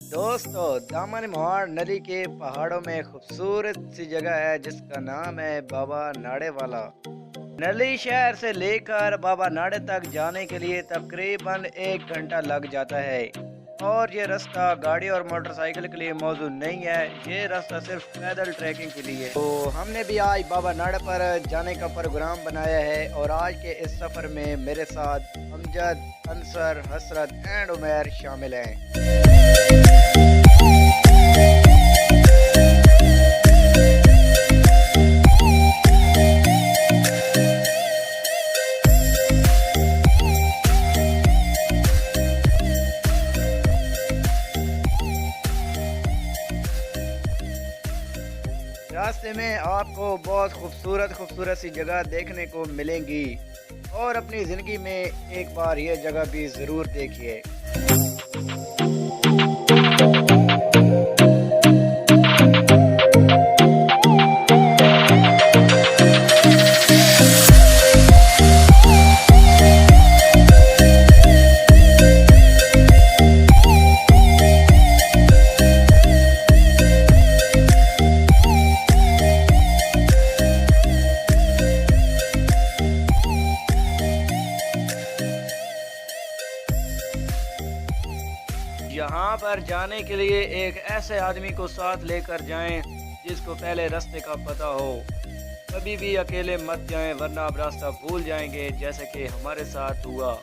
दोस्तों, दामन मोहाड़ नदी के पहाड़ों में खूबसूरत सी जगह है जिसका नाम है बाबा नाड़े वाला। नली शहर से लेकर बाबा नाड़े तक जाने के लिए तकरीबन 1 घंटा लग जाता है। और ये रास्ता गाड़ी और मोटरसाइकिल के लिए मौजूद नहीं है, ये रास्ता सिर्फ पैदल ट्रैकिंग के लिए है। तो हमने भी आज बाबा नाड़े पर जाने का प्रोग्राम बनाया है और आज के इस सफ़र में मेरे साथ अमजद, अंसर, हसरत एंड उमैर शामिल हैं। रास्ते में आपको बहुत खूबसूरत खूबसूरत सी जगह देखने को मिलेंगी और अपनी ज़िंदगी में एक बार ये जगह भी ज़रूर देखिए। यहाँ पर जाने के लिए एक ऐसे आदमी को साथ लेकर जाएं जिसको पहले रास्ते का पता हो। कभी भी अकेले मत जाएं वरना आप रास्ता भूल जाएंगे, जैसे कि हमारे साथ हुआ।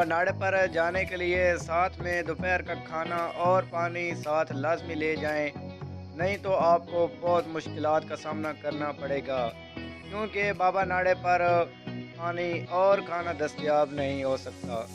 बाबा नाड़े पर जाने के लिए साथ में दोपहर का खाना और पानी साथ लाजमी ले जाएं, नहीं तो आपको बहुत मुश्किलात का सामना करना पड़ेगा, क्योंकि बाबा नाड़े पर पानी और खाना दस्तयाब नहीं हो सकता।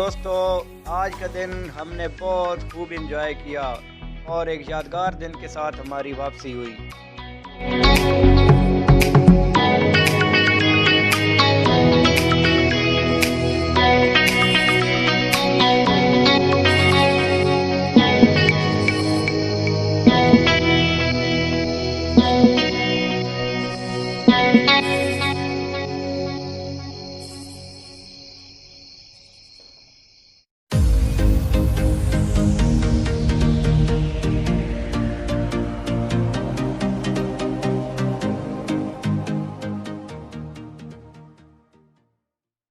दोस्तों, आज का दिन हमने बहुत खूब एंजॉय किया और एक यादगार दिन के साथ हमारी वापसी हुई।